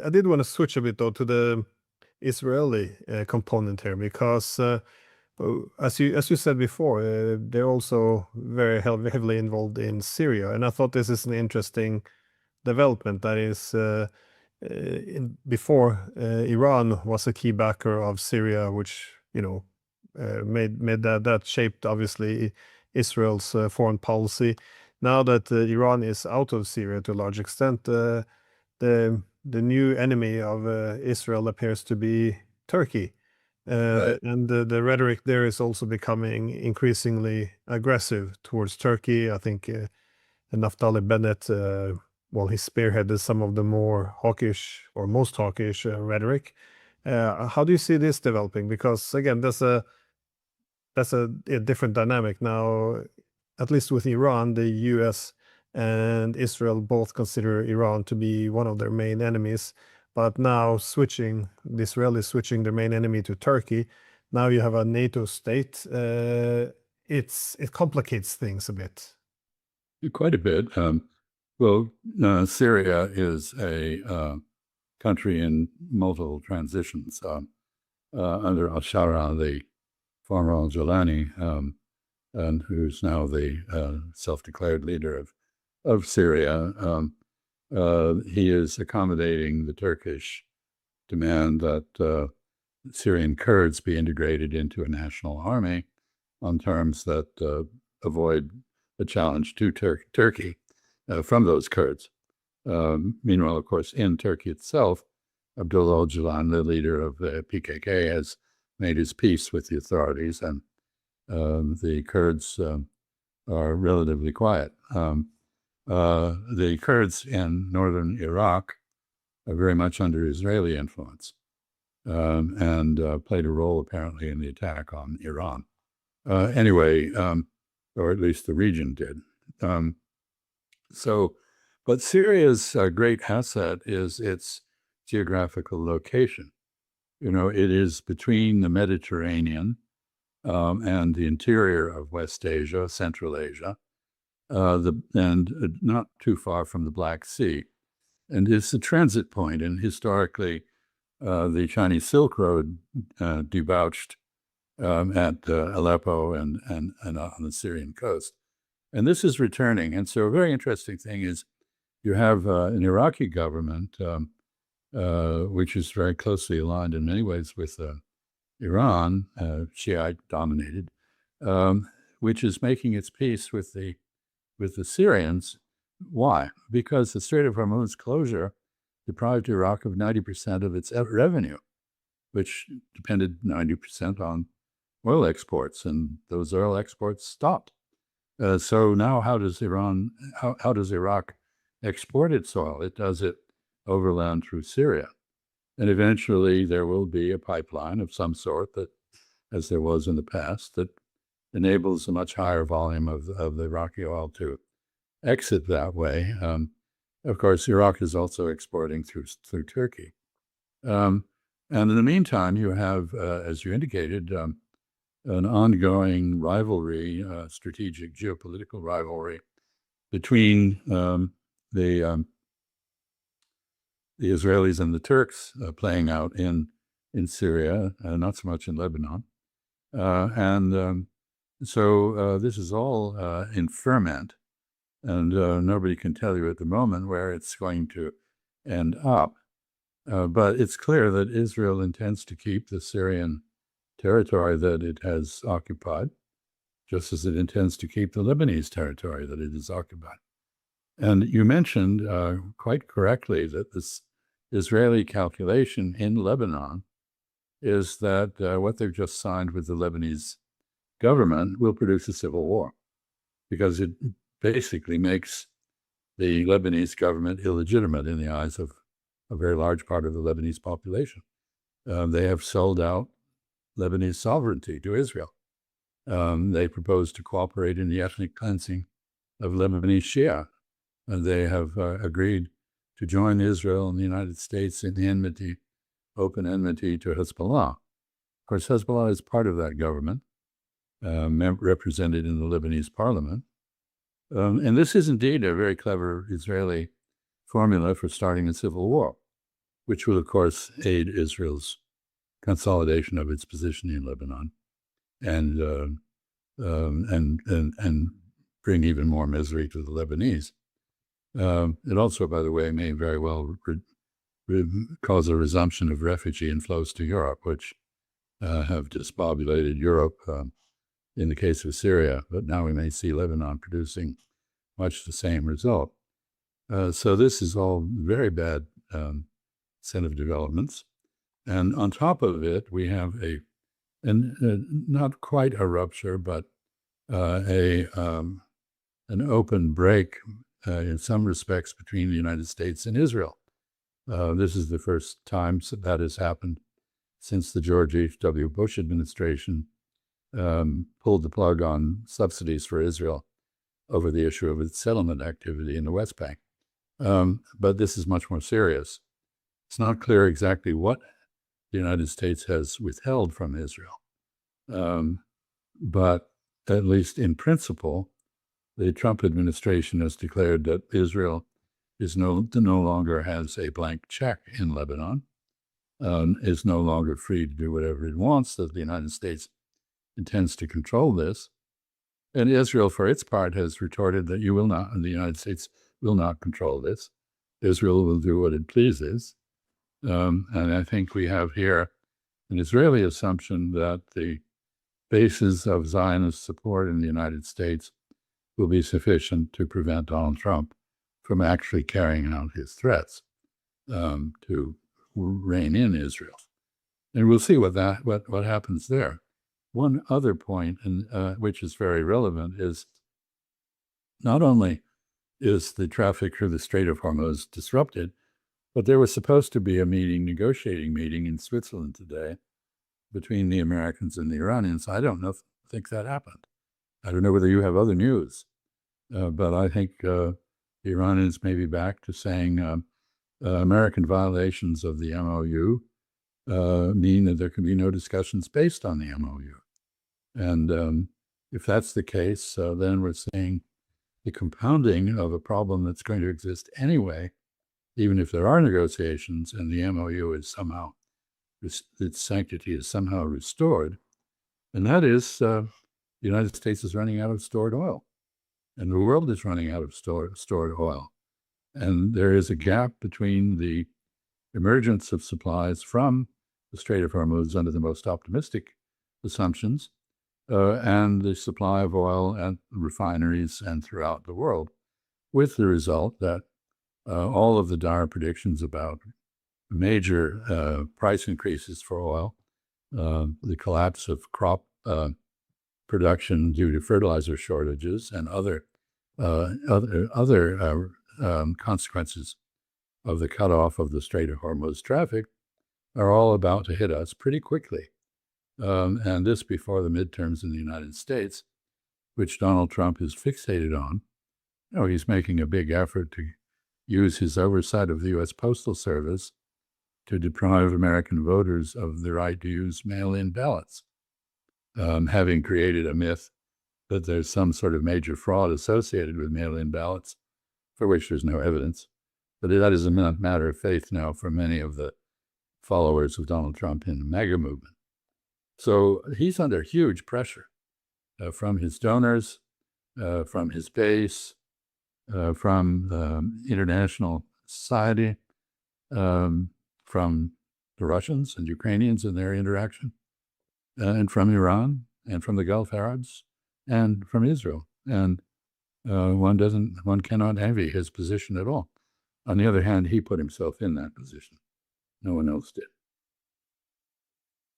I did want to switch a bit though to the Israeli component here because as you said before, they're also very heavily involved in Syria, and I thought this is an interesting development. That is, before Iran was a key backer of Syria, which made that shaped obviously Israel's foreign policy. Now that Iran is out of Syria to a large extent, the new enemy of Israel appears to be Turkey. Right. And the rhetoric there is also becoming increasingly aggressive towards Turkey. I think Naftali Bennett, well, he spearheaded some of the more hawkish or most hawkish rhetoric. How do you see this developing? Because again, that's a different dynamic now. At least with Iran, the U.S. and Israel both consider Iran to be one of their main enemies. But now the Israelis switching their main enemy to Turkey. Now you have a NATO state. It complicates things a bit. Quite a bit. Syria is a country in multiple transitions. Under al-Shara, the former al-Jilani, and who's now the self-declared leader of Syria, he is accommodating the Turkish demand that Syrian Kurds be integrated into a national army on terms that avoid a challenge to Turkey from those Kurds. Meanwhile, of course, in Turkey itself, Abdullah Öcalan, the leader of the PKK, has made his peace with the authorities, and the Kurds are relatively quiet. The Kurds in northern Iraq are very much under Israeli influence, and played a role apparently in the attack on Iran. Or at least the region did. But Syria's great asset is its geographical location. It is between the Mediterranean and the interior of West Asia, Central Asia, and not too far from the Black Sea. And it's a transit point. And historically, the Chinese Silk Road debouched at Aleppo and on the Syrian coast. And this is returning. And so a very interesting thing is you have an Iraqi government, which is very closely aligned in many ways with Iran, Shiite dominated, which is making its peace with the Syrians. Why? Because the Strait of Hormuz closure deprived Iraq of 90% of its revenue, which depended 90% on oil exports, and those oil exports stopped. So now how does Iraq export its oil? It does it overland through Syria. And eventually there will be a pipeline of some sort that, as there was in the past, that enables a much higher volume of the Iraqi oil to exit that way. Of course, Iraq is also exporting through Turkey. And in the meantime, you have, as you indicated, an ongoing rivalry, strategic geopolitical rivalry between the Israelis and the Turks playing out in Syria, not so much in Lebanon. So this is all in ferment, and nobody can tell you at the moment where it's going to end up. But it's clear that Israel intends to keep the Syrian territory that it has occupied, just as it intends to keep the Lebanese territory that it has occupied. And you mentioned quite correctly that this Israeli calculation in Lebanon is that what they've just signed with the Lebanese government will produce a civil war, because it basically makes the Lebanese government illegitimate in the eyes of a very large part of the Lebanese population. They have sold out Lebanese sovereignty to Israel. They propose to cooperate in the ethnic cleansing of Lebanese Shia, and they have agreed to join Israel and the United States in the open enmity to Hezbollah. Of course, Hezbollah is part of that government, represented in the Lebanese parliament. And this is indeed a very clever Israeli formula for starting a civil war, which will, of course, aid Israel's consolidation of its position in Lebanon and bring even more misery to the Lebanese. It also, by the way, may very well cause a resumption of refugee inflows to Europe, which have disbobulated Europe in the case of Syria, but now we may see Lebanon producing much the same result. So this is all very bad set of developments. And on top of it, we have not quite a rupture, but an open break in some respects between the United States and Israel. This is the first time that has happened since the George H.W. Bush administration pulled the plug on subsidies for Israel over the issue of its settlement activity in the West Bank. But this is much more serious. It's not clear exactly what the United States has withheld from Israel. But at least in principle, the Trump administration has declared that Israel is no longer has a blank check in Lebanon, is no longer free to do whatever it wants, that the United States intends to control this. And Israel, for its part, has retorted that the United States will not control this. Israel will do what it pleases. And I think we have here an Israeli assumption that the basis of Zionist support in the United States will be sufficient to prevent Donald Trump from actually carrying out his threats to rein in Israel. And we'll see what happens there. One other point, which is very relevant, is not only is the traffic through the Strait of Hormuz disrupted, but there was supposed to be a negotiating meeting in Switzerland today between the Americans and the Iranians. I don't think that happened. I don't know whether you have other news, but I think the Iranians may be back to saying American violations of the MOU mean that there can be no discussions based on the MOU. And if that's the case, then we're seeing the compounding of a problem that's going to exist anyway, even if there are negotiations and the MOU is somehow, its sanctity is somehow restored. And that is the United States is running out of stored oil, and the world is running out of stored oil. And there is a gap between the emergence of supplies from the Strait of Hormuz under the most optimistic assumptions and the supply of oil at refineries and throughout the world, with the result that all of the dire predictions about major price increases for oil, the collapse of crop production due to fertilizer shortages and other consequences of the cutoff of the Strait of Hormuz traffic are all about to hit us pretty quickly. And this before the midterms in the United States, which Donald Trump is fixated on. He's making a big effort to use his oversight of the U.S. Postal Service to deprive American voters of the right to use mail-in ballots, having created a myth that there's some sort of major fraud associated with mail-in ballots, for which there's no evidence. But that is a matter of faith now for many of the followers of Donald Trump in the MAGA movement. So he's under huge pressure from his donors, from his base, from international society, from the Russians and Ukrainians in their interaction, and from Iran, and from the Gulf Arabs, and from Israel. And one cannot envy his position at all. On the other hand, he put himself in that position. No one else did.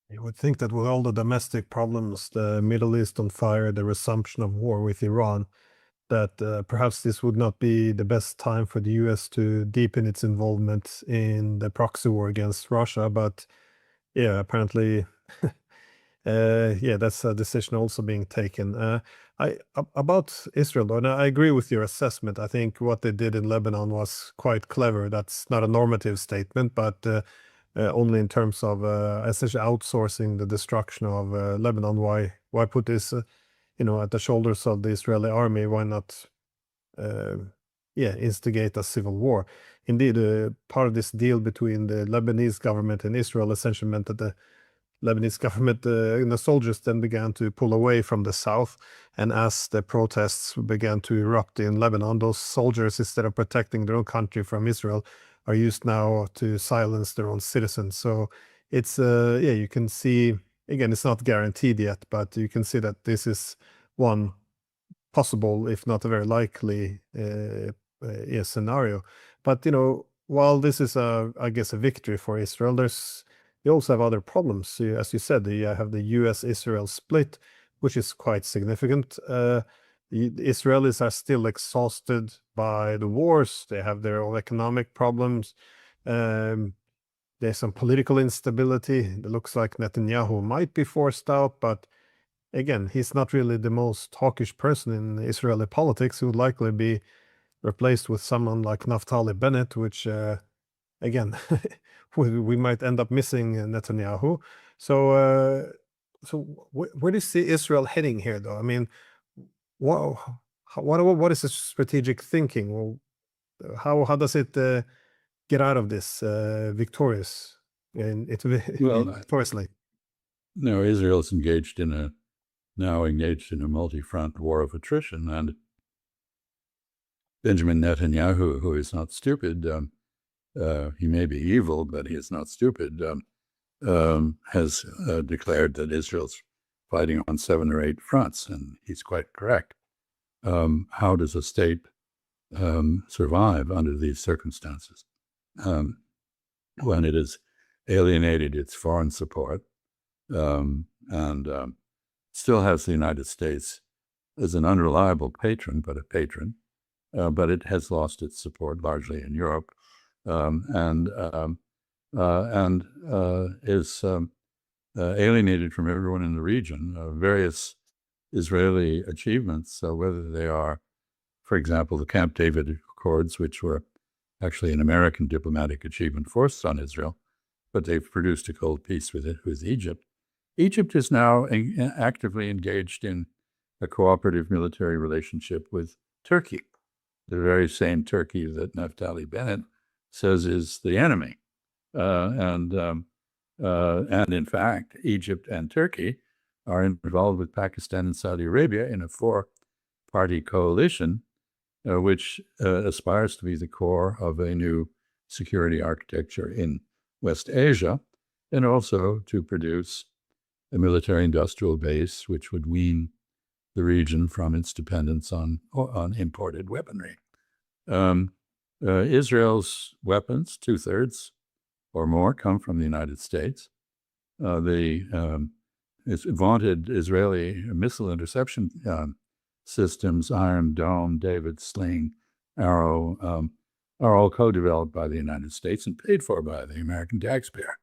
You would think that with all the domestic problems, the Middle East on fire, the resumption of war with Iran, that perhaps this would not be the best time for the US to deepen its involvement in the proxy war against Russia. But yeah, apparently, that's a decision also being taken. About Israel, though, and I agree with your assessment. I think what they did in Lebanon was quite clever. That's not a normative statement, but only in terms of essentially outsourcing the destruction of Lebanon. Why put this, at the shoulders of the Israeli army? Why not instigate a civil war. Indeed, part of this deal between the Lebanese government and Israel essentially meant that the Lebanese government and the soldiers then began to pull away from the south. And as the protests began to erupt in Lebanon, those soldiers, instead of protecting their own country from Israel, are used now to silence their own citizens. So it's, you can see, again, it's not guaranteed yet, but you can see that this is one possible, if not a very likely, scenario. But while this is I guess, a victory for Israel, you also have other problems. As you said, you have the U.S.-Israel split, which is quite significant. The Israelis are still exhausted by the wars. They have their own economic problems. There's some political instability. It looks like Netanyahu might be forced out, but again, he's not really the most hawkish person in Israeli politics. He would likely be replaced with someone like Naftali Bennett, which, again, we might end up missing Netanyahu. So, where do you see Israel heading here, though? I mean, what is the strategic thinking? Well, how does it get out of this victorious? Well, Victoriously. no, Israel is now engaged in a multi-front war of attrition, and Benjamin Netanyahu, who is not stupid, he may be evil, but he is not stupid, has declared that Israel's fighting on 7 or 8 fronts, and he's quite correct. How does a state survive under these circumstances when it has alienated its foreign support and still has the United States as an unreliable patron, but a patron, but it has lost its support largely in Europe, and is alienated from everyone in the region. Various Israeli achievements, whether they are, for example, the Camp David Accords, which were actually an American diplomatic achievement forced on Israel, but they've produced a cold peace with Egypt. Egypt is now actively engaged in a cooperative military relationship with Turkey, the very same Turkey that Naftali Bennett says is the enemy. And in fact, Egypt and Turkey are involved with Pakistan and Saudi Arabia in a 4-party coalition, which aspires to be the core of a new security architecture in West Asia, and also to produce a military-industrial base which would wean the region from its dependence on imported weaponry. Israel's weapons, 2/3 or more, come from the United States. The vaunted Israeli missile interception systems, Iron Dome, David Sling, Arrow, are all co-developed by the United States and paid for by the American taxpayer.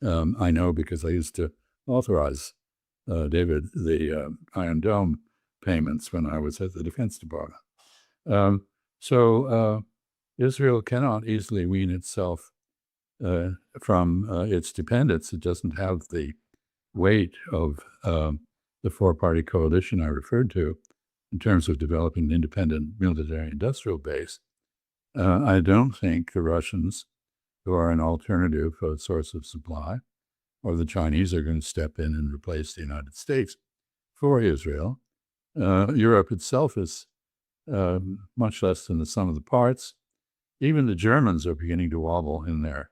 I know because I used to authorize the Iron Dome payments when I was at the Defense Department. So Israel cannot easily wean itself from its dependence. It doesn't have the weight of the 4-party coalition I referred to in terms of developing an independent military-industrial base. I don't think the Russians, who are an alternative source of supply, or the Chinese are going to step in and replace the United States for Israel. Europe itself is much less than the sum of the parts. Even the Germans are beginning to wobble in their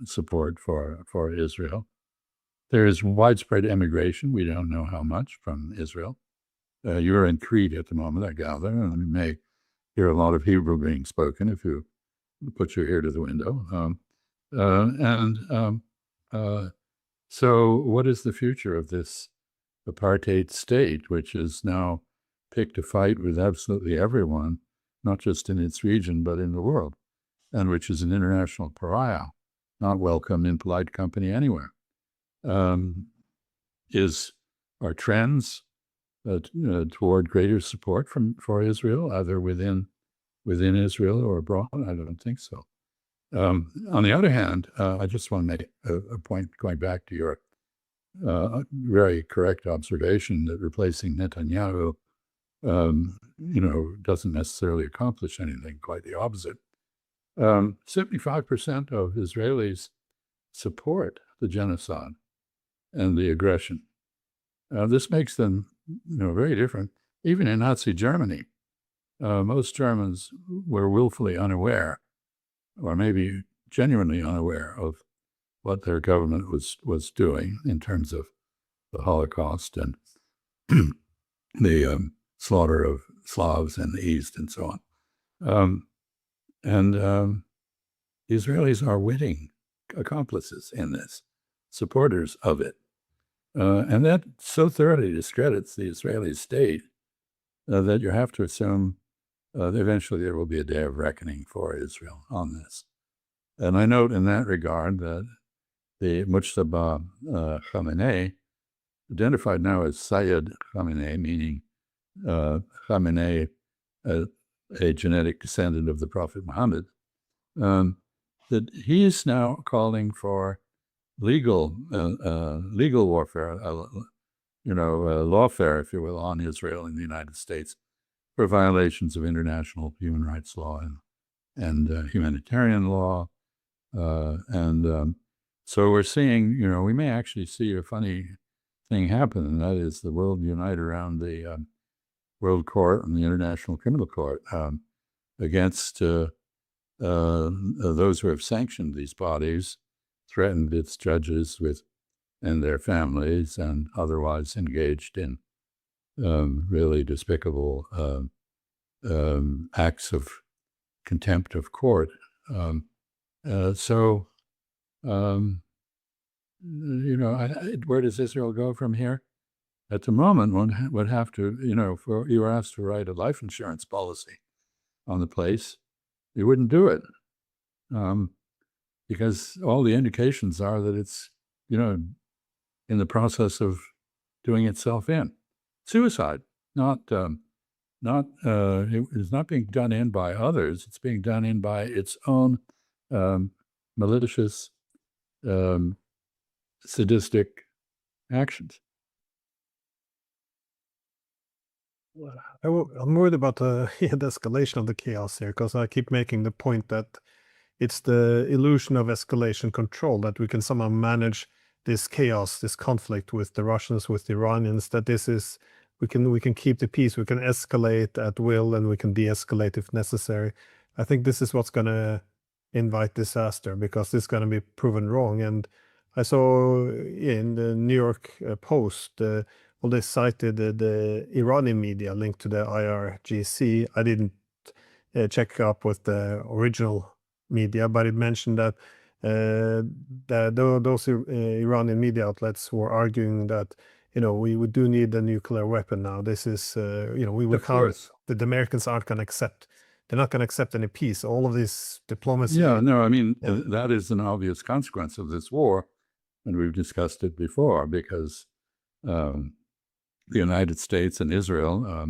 support for Israel. There is widespread emigration. We don't know how much from Israel. You're in Crete at the moment, I gather, and you may hear a lot of Hebrew being spoken if you put your ear to the window. So what is the future of this apartheid state, which has now picked a fight with absolutely everyone, not just in its region, but in the world, and which is an international pariah, not welcome in polite company anywhere? Are trends toward greater support for Israel, either within Israel or abroad? I don't think so. On the other hand, I just want to make a point going back to your very correct observation that replacing Netanyahu doesn't necessarily accomplish anything, quite the opposite. 75% of Israelis support the genocide and the aggression. This makes them, very different. Even in Nazi Germany, most Germans were willfully unaware, or maybe genuinely unaware, of what their government was doing in terms of the Holocaust and the slaughter of Slavs in the East and so on. The Israelis are witting accomplices in this, supporters of it. And that so thoroughly discredits the Israeli state that you have to assume that eventually there will be a day of reckoning for Israel on this. And I note in that regard that the Mujtaba Khamenei, identified now as Sayed Khamenei, meaning Khamenei, a genetic descendant of the Prophet Muhammad, that he is now calling for legal warfare, lawfare, if you will, on Israel in the United States for violations of international human rights law and humanitarian law. So we're seeing, we may actually see a funny thing happen, and that is the world unite around the World Court and the International Criminal Court against those who have sanctioned these bodies, threatened its judges and their families, and otherwise engaged in really despicable acts of contempt of court. Where does Israel go from here? At the moment, one would have to, you were asked to write a life insurance policy on the place, you wouldn't do it because all the indications are that it's, in the process of doing itself in. Suicide, it is not being done in by others, it's being done in by its own malicious, sadistic actions. I'm worried about the escalation of the chaos here, because I keep making the point that it's the illusion of escalation control, that we can somehow manage this chaos, this conflict with the Russians, with the Iranians, that we can keep the peace, we can escalate at will, and we can de-escalate if necessary. I think this is what's going to invite disaster, because this is going to be proven wrong. And I saw in the New York Post, they cited the Iranian media linked to the IRGC. I didn't check up with the original media, but it mentioned that those Iranian media outlets were arguing that we do need a nuclear weapon now. This is we can't. The Americans aren't going to accept. They're not going to accept any peace. All of this diplomacy. Yeah, no, I mean that is an obvious consequence of this war, and we've discussed it before, because the United States and Israel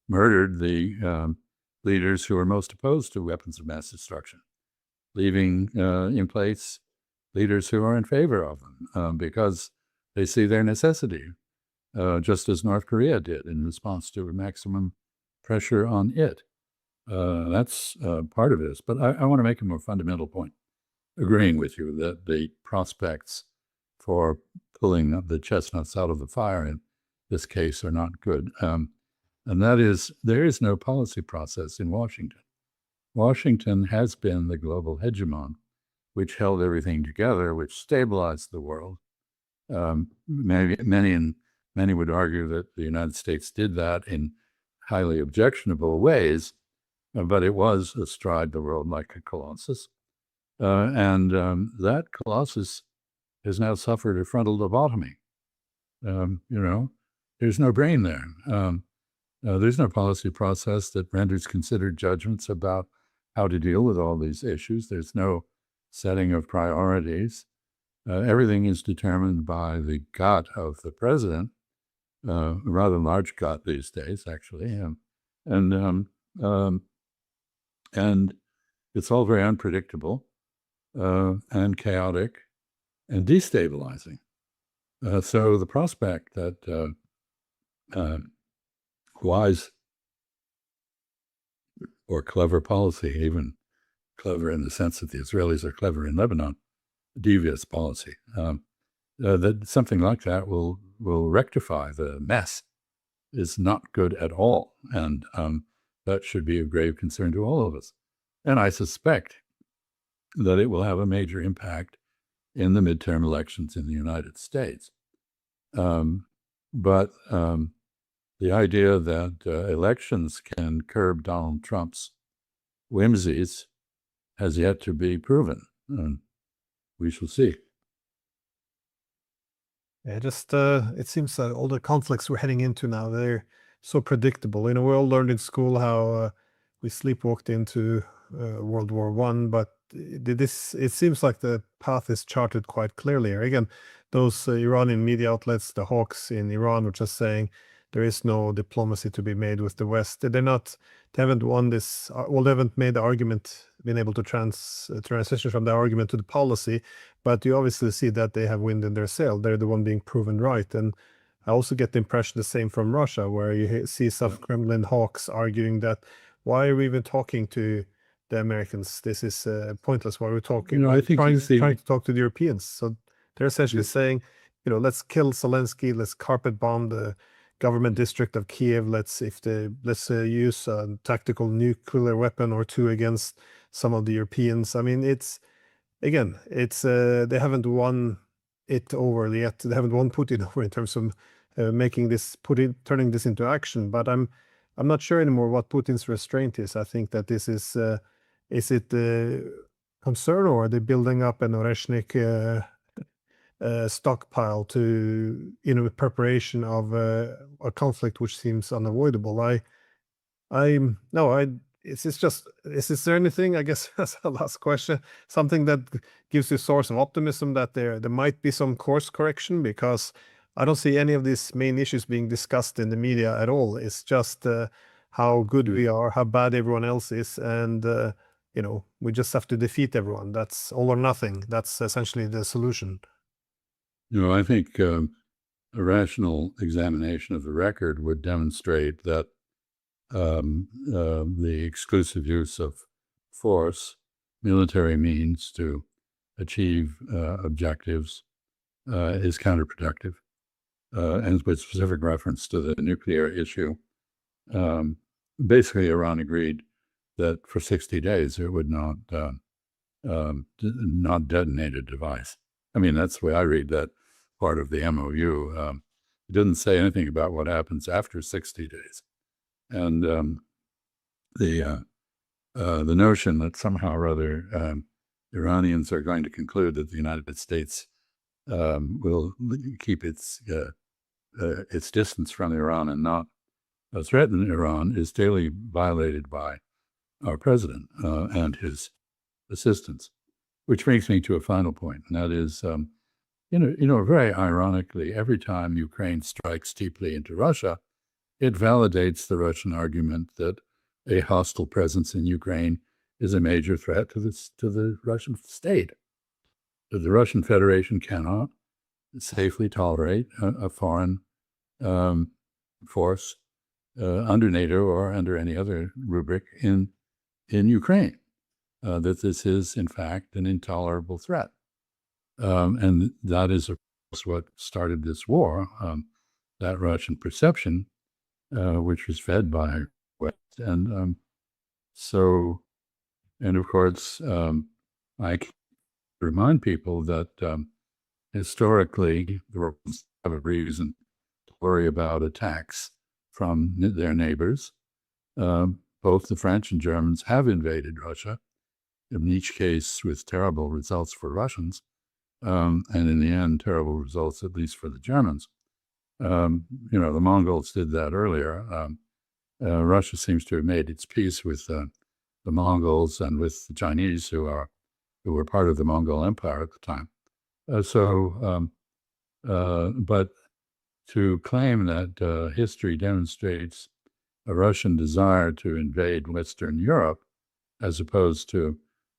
murdered the leaders who were most opposed to weapons of mass destruction, leaving in place leaders who are in favor of them because they see their necessity, just as North Korea did in response to maximum pressure on it. That's part of this. But I want to make a more fundamental point, agreeing with you that the prospects for pulling the chestnuts out of the fire in this case are not good. And that is, there is no policy process in Washington. Washington has been the global hegemon, which held everything together, which stabilized the world. Many would argue that the United States did that in highly objectionable ways, but it was astride the world like a colossus. And that colossus has now suffered a frontal lobotomy. There's no brain there. There's no policy process that renders considered judgments about how to deal with all these issues. There's no setting of priorities. Everything is determined by the gut of the president, a rather large gut these days, actually. And it's all very unpredictable and chaotic and destabilizing. So the prospect that wise or clever policy, even clever in the sense that the Israelis are clever in Lebanon, devious policy. That something like that will rectify the mess is not good at all, and that should be of grave concern to all of us. And I suspect that it will have a major impact in the midterm elections in the United States. But the idea that elections can curb Donald Trump's whimsies has yet to be proven. We shall see. Yeah, just it seems that all the conflicts we're heading into now, they're so predictable. You know, we all learned in school how we sleepwalked into World War One, but it seems like the path is charted quite clearly. Again, those Iranian media outlets, the hawks in Iran, were just saying there is no diplomacy to be made with the West. They haven't won this. Well, they haven't made the argument, been able to transition from the argument to the policy. But you obviously see that they have wind in their sail. They're the one being proven right. And I also get the impression the same from Russia, where you see some Kremlin hawks arguing that why are we even talking to the Americans? This is pointless. Why are we talking? I think trying to talk to the Europeans. So they're essentially saying, let's kill Zelensky. Let's carpet bomb the government district of Kiev. Let's use a tactical nuclear weapon or two against some of the Europeans. I mean, Again, they haven't won it over yet. They haven't won Putin over in terms of turning this into action. But I'm not sure anymore what Putin's restraint is. I think that this is it concern, or are they building up an Oreshnik stockpile to preparation of a conflict which seems unavoidable? Is there anything, I guess, as a last question, something that gives you a source of optimism that there might be some course correction? Because I don't see any of these main issues being discussed in the media at all. It's just how good we are, how bad everyone else is, and we just have to defeat everyone. That's all or nothing. That's essentially the solution. I think a rational examination of the record would demonstrate that the exclusive use of force, military means to achieve objectives is counterproductive. And with specific reference to the nuclear issue, basically Iran agreed that for 60 days it would not detonate a device. I mean, that's the way I read that part of the MOU. It doesn't say anything about what happens after 60 days. And the notion that somehow or other Iranians are going to conclude that the United States will keep its distance from Iran and not threaten Iran is daily violated by our president and his assistants. Which brings me to a final point, and that is, very ironically, every time Ukraine strikes deeply into Russia, it validates the Russian argument that a hostile presence in Ukraine is a major threat to the Russian state. That the Russian Federation cannot safely tolerate a foreign force under NATO or under any other rubric in Ukraine. That this is, in fact, an intolerable threat. And that is, of course, what started this war, that Russian perception, which was fed by West. And of course, I remind people that historically, the Russians have a reason to worry about attacks from their neighbors. Both the French and Germans have invaded Russia, in each case with terrible results for Russians, and in the end, terrible results, at least for the Germans. The Mongols did that earlier. Russia seems to have made its peace with the Mongols and with the Chinese, who were part of the Mongol Empire at the time. But to claim that history demonstrates a Russian desire to invade Western Europe, as opposed to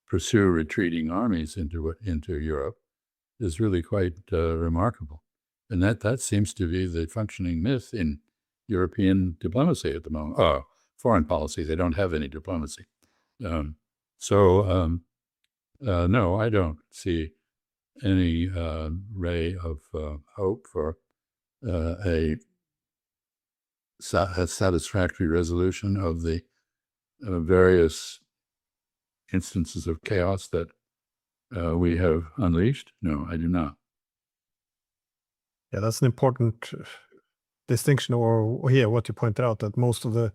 pursue retreating armies into Europe, is really quite remarkable. And that seems to be the functioning myth in European diplomacy at the moment. foreign policy. They don't have any diplomacy. No, I don't see any ray of hope for a satisfactory resolution of the various instances of chaos that we have unleashed. No, I do not. Yeah, that's an important distinction, or what you pointed out, that most of the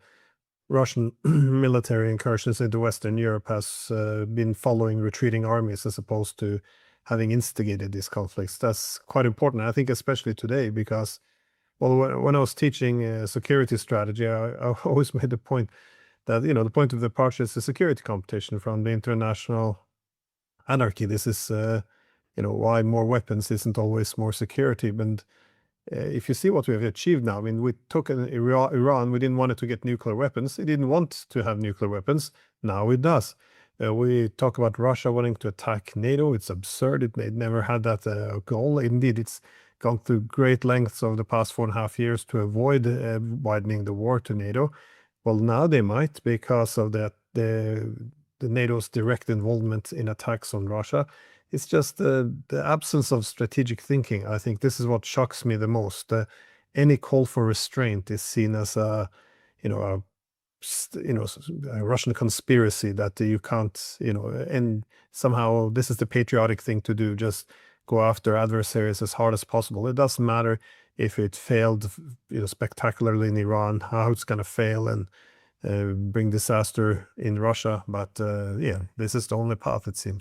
Russian military incursions into Western Europe has been following retreating armies as opposed to having instigated these conflicts. That's quite important, I think, especially today, because, well, when I was teaching security strategy, I always made the point that, the point of departure is the security competition from the international anarchy. This is, why more weapons isn't always more security. And if you see what we have achieved now, I mean, we took Iran, we didn't want it to get nuclear weapons. It didn't want to have nuclear weapons. Now it does. We talk about Russia wanting to attack NATO. It's absurd. It never had that goal. Indeed, it's gone through great lengths over the past 4.5 years to avoid widening the war to NATO. Well, now they might, because of the NATO's direct involvement in attacks on Russia. It's just the absence of strategic thinking. I think this is what shocks me the most. Any call for restraint is seen as a Russian conspiracy that you can't, and somehow this is the patriotic thing to do, just go after adversaries as hard as possible. It doesn't matter if it failed, spectacularly in Iran, how it's going to fail and bring disaster in Russia. But yeah, this is the only path, it seems.